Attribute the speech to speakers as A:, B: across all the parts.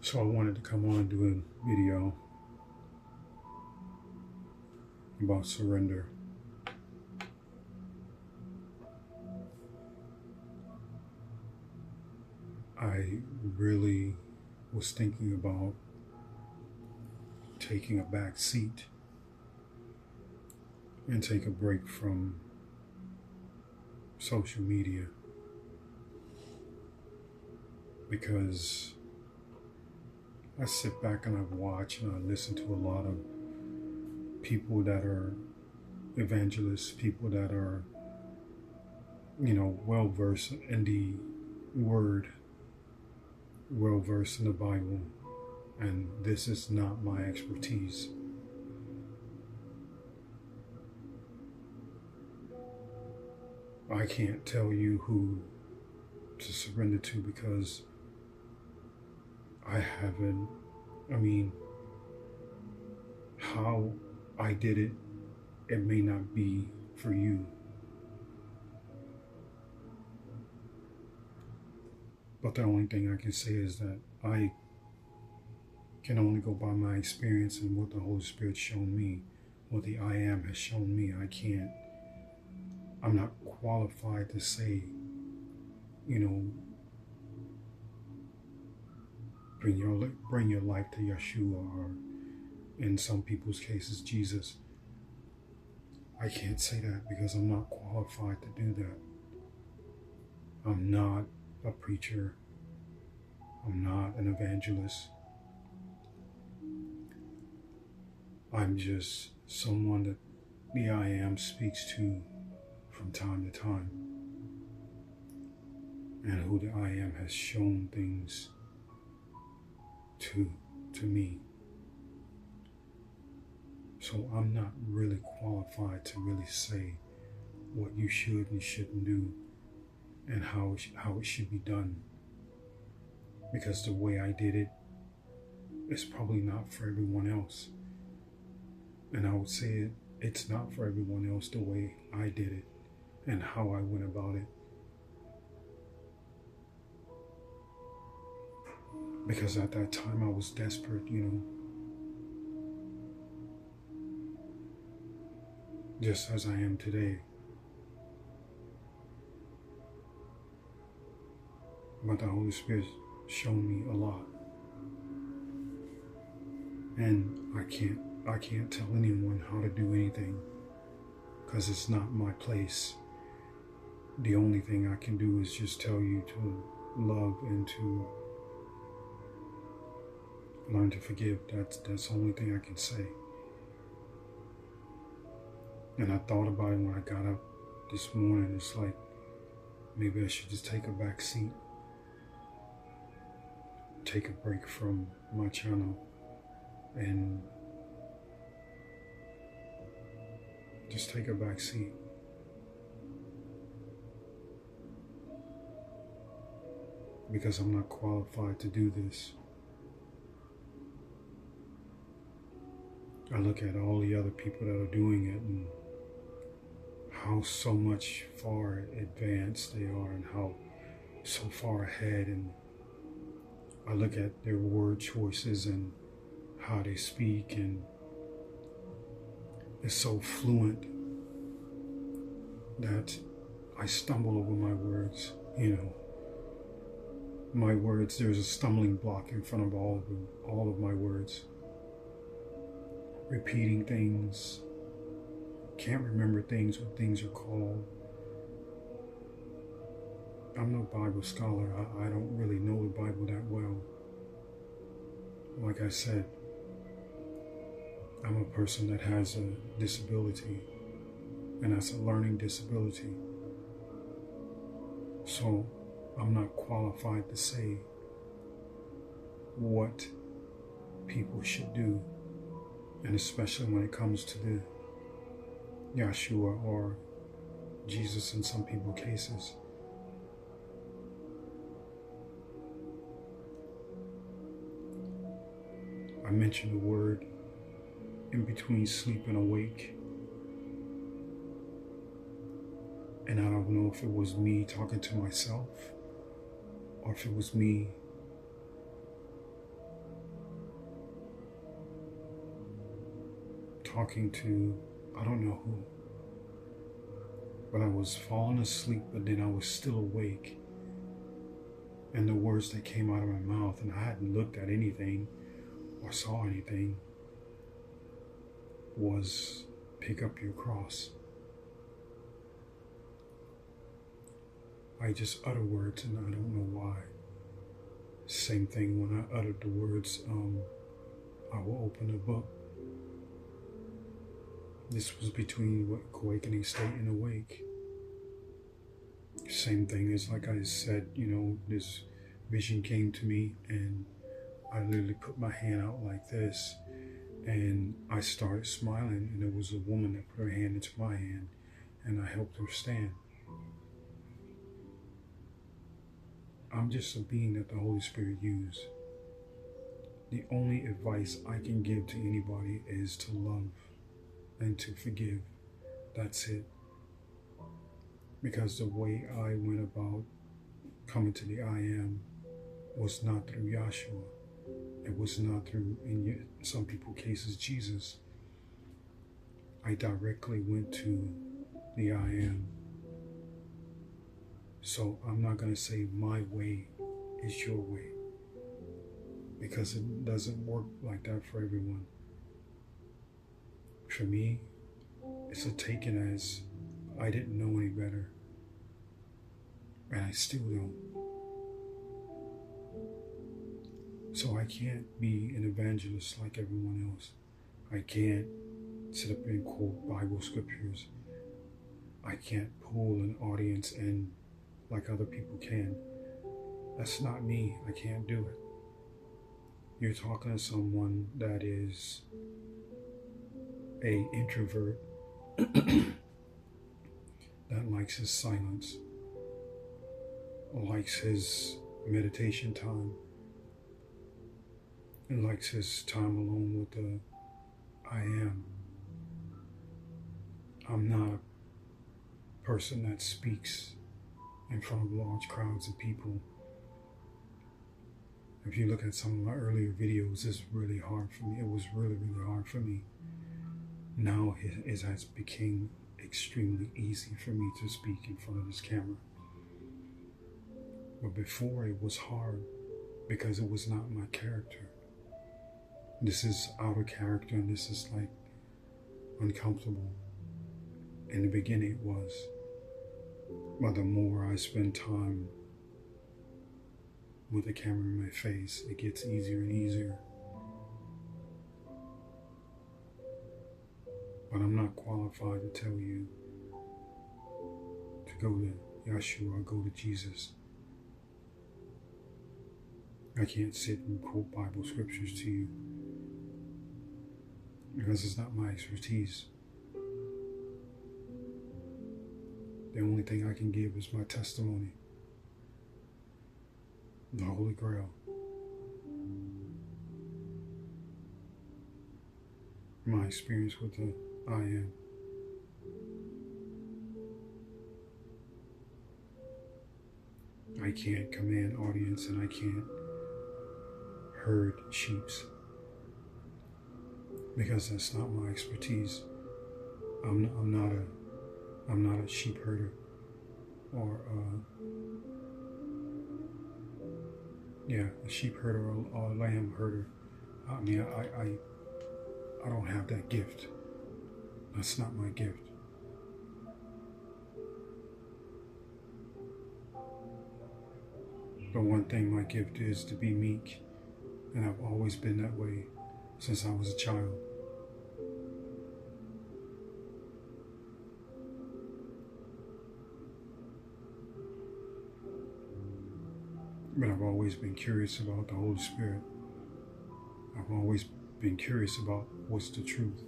A: So I wanted to come on and do a video about surrender. I really was thinking about taking a back seat and take a break from social media, because I sit back and I watch and I listen to a lot of people that are evangelists, people that are, well versed in the word, well versed in the Bible, and this is not my expertise. I can't tell you who to surrender to because I haven't. How I did it, it may not be for you. But the only thing I can say is that I can only go by my experience and what the Holy Spirit shown me, what the I Am has shown me. I'm not qualified to say, bring your life to Yeshua, or in some people's cases, Jesus. I can't say that because I'm not qualified to do that. I'm not a preacher. I'm not an evangelist. I'm just someone that the I Am speaks to from time to time, and who the I Am has shown things to me. So I'm not really qualified to really say what you should and shouldn't do and how it should be done, because the way I did it is probably not for everyone else. And I would say it's not for everyone else the way I did it and how I went about it. Because at that time I was desperate, just as I am today. But the Holy Spirit showed me a lot. And I can't tell anyone how to do anything, because it's not my place. The only thing I can do is just tell you to love and to learn to forgive. That's the only thing I can say. And I thought about it when I got up this morning. It's like, maybe I should just take a back seat, take a break from my channel, and just take a back seat. Because I'm not qualified to do this. I look at all the other people that are doing it and how so much far advanced they are and how so far ahead, and I look at their word choices and how they speak, and it's so fluent that I stumble over my words. My words, there's a stumbling block in front of all of my words. Repeating things, can't remember things, what things are called. I'm no Bible scholar. I don't really know the Bible that well. Like I said, I'm a person that has a disability, and that's a learning disability. So I'm not qualified to say what people should do, and especially when it comes to the Yeshua or Jesus in some people's cases. I mentioned the word in between sleep and awake, and I don't know if it was me talking to myself or if it was me talking to, I don't know who, but I was falling asleep, but then I was still awake. And the words that came out of my mouth, and I hadn't looked at anything or saw anything, was pick up your cross. I just utter words and I don't know why. Same thing when I uttered the words, I will open a book. This was between awakening state and awake. Same thing as like I said, this vision came to me and I literally put my hand out like this and I started smiling, and there was a woman that put her hand into my hand and I helped her stand. I'm just a being that the Holy Spirit used. The only advice I can give to anybody is to love and to forgive. That's it. Because the way I went about coming to the I am was not through Yahshua. It was not through, in some people's cases, Jesus. I directly went to the I am. So I'm not going to say my way is your way, because it doesn't work like that for everyone. For me, it's a taken as I didn't know any better, and I still don't. So I can't be an evangelist like everyone else. I can't sit up and quote Bible scriptures. I can't pull an audience in like other people can. That's not me. I can't do it. You're talking to someone that is an introvert that likes his silence, likes his meditation time, and likes his time alone with the I am. I'm not a person that speaks in front of large crowds of people. If you look at some of my earlier videos, it's really hard for me. It was really, really hard for me. Now it has become extremely easy for me to speak in front of this camera. But before it was hard because it was not my character. This is out of character, and this is like uncomfortable. In the beginning it was. But the more I spend time with the camera in my face, it gets easier and easier. But I'm not qualified to tell you to go to Yahshua or go to Jesus. I can't sit and quote Bible scriptures to you because it's not my expertise. The only thing I can give is my testimony, the Holy Grail. My experience with the I am. I can't command audience, and I can't herd sheeps, because that's not my expertise. I'm not a sheep herder or a sheep herder or a lamb herder. I mean, I don't have that gift. That's not my gift. But one thing my gift is to be meek, and I've always been that way since I was a child. But I've always been curious about the Holy Spirit. I've always been curious about what's the truth.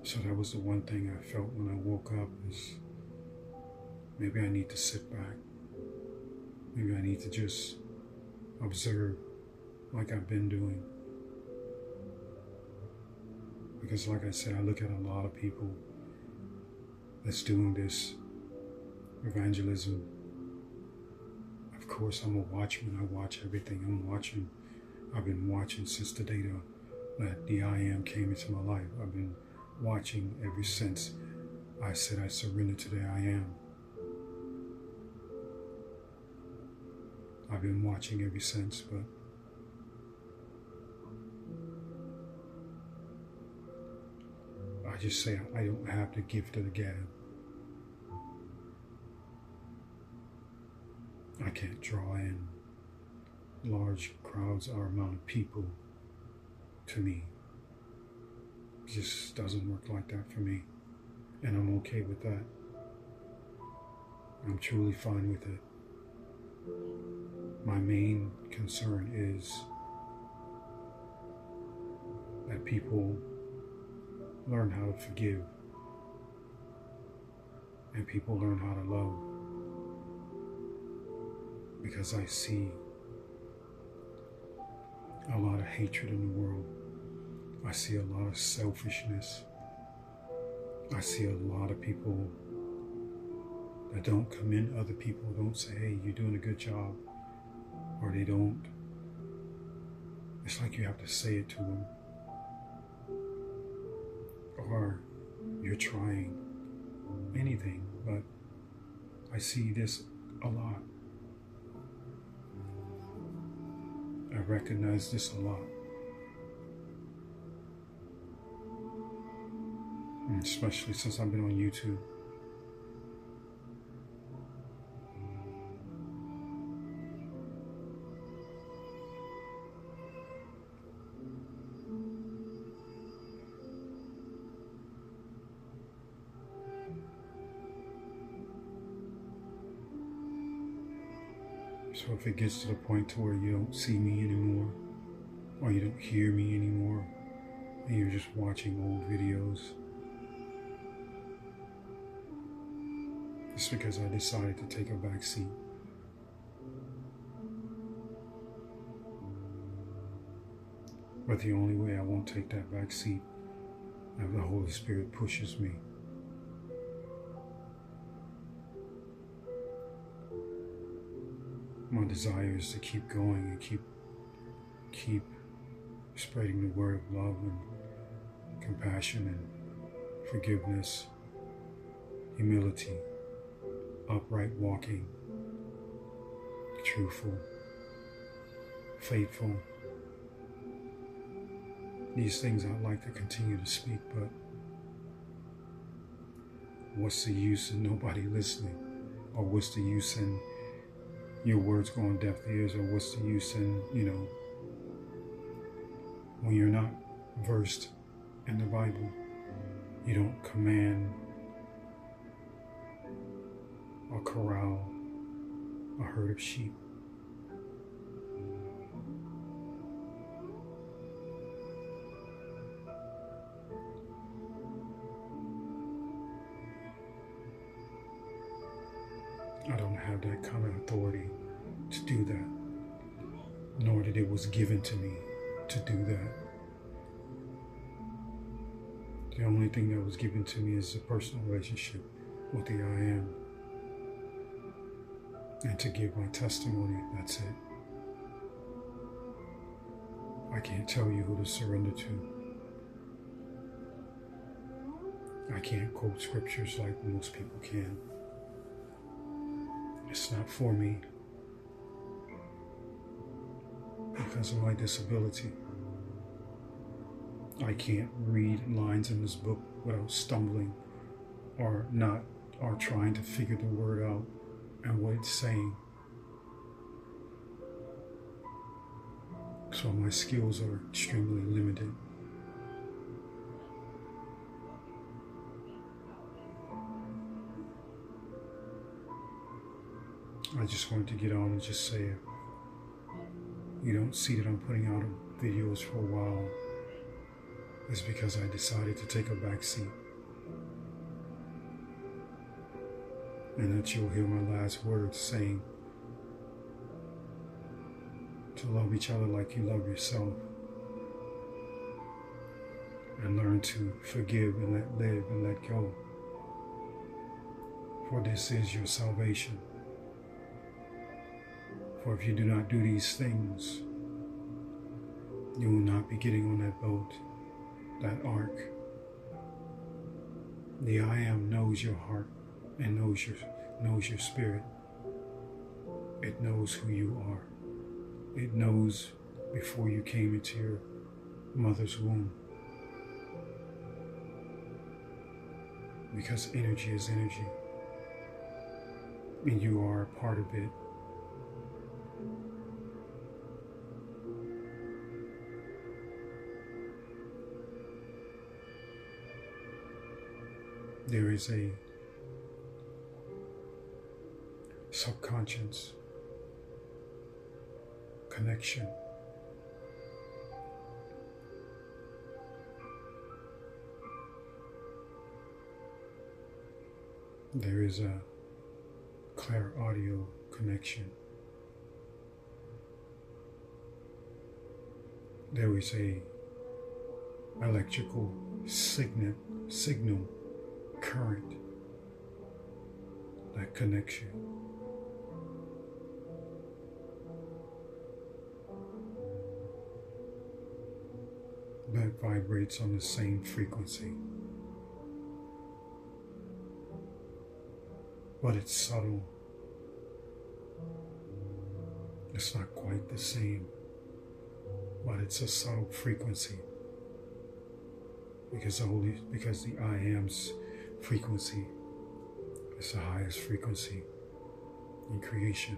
A: So that was the one thing I felt when I woke up, is maybe I need to sit back. Maybe I need to just observe like I've been doing. Because like I said, I look at a lot of people that's doing this evangelism of course, I'm a watchman. I watch everything. I've been watching since the day that the I Am came into my life. I've been watching ever since I said I surrendered to the I Am. I've been watching ever since, but I just say I don't have the gift of the gab. I can't draw in large crowds or amount of people to me. It just doesn't work like that for me. And I'm okay with that. I'm truly fine with it. My main concern is that people learn how to forgive and people learn how to love, because I see a lot of hatred in the world. I see a lot of selfishness. I see a lot of people that don't commend other people, don't say, hey, you're doing a good job, or they don't. It's like you have to say it to them, or you're trying anything, but I see this a lot. I recognize this a lot. And especially since I've been on YouTube. So if it gets to the point to where you don't see me anymore, or you don't hear me anymore, and you're just watching old videos, it's because I decided to take a back seat. But the only way I won't take that back seat is if the Holy Spirit pushes me. My desire is to keep going and keep spreading the word of love and compassion and forgiveness, humility, upright walking, truthful, faithful. These things I'd like to continue to speak, but what's the use in nobody listening? Or what's the use in your words going deaf ears? Or what's the use in, when you're not versed in the Bible, you don't command or corral a herd of sheep. I don't have that kind of authority to do that, nor that it was given to me to do that. The only thing that was given to me is a personal relationship with the I Am, and to give my testimony. That's it. I can't tell you who to surrender to. I can't quote scriptures like most people can. It's not for me because of my disability. I can't read lines in this book without stumbling or trying to figure the word out and what it's saying. So my skills are extremely limited. I just wanted to get on and just say, you don't see that I'm putting out videos for a while, it's because I decided to take a back seat. And that you'll hear my last words saying to love each other like you love yourself, and learn to forgive and let live and let go. For this is your salvation. For if you do not do these things, you will not be getting on that boat, that ark. The I Am knows your heart and knows your spirit. It knows who you are. It knows before you came into your mother's womb. Because energy is energy, and you are a part of it. There is a subconscious connection. There is a clear audio connection. There is a electrical signal current that connects you. That vibrates on the same frequency. But it's subtle. It's not quite the same, but it's a subtle frequency. Because the I Am's frequency is the highest frequency in creation.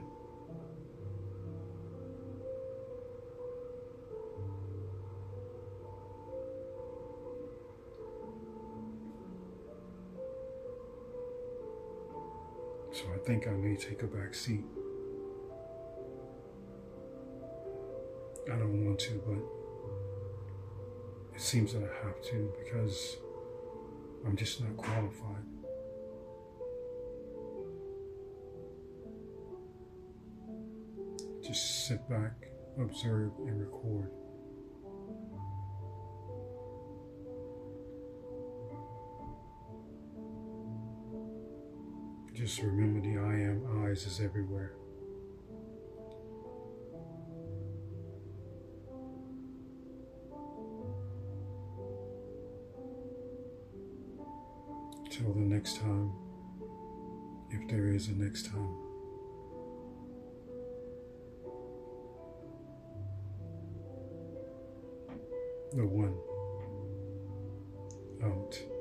A: So I think I may take a back seat. I don't want to, but it seems that I have to because I'm just not qualified. Just sit back, observe, and record. Just remember the I Am eyes is everywhere. Till the next time, if there is a next time. The one out.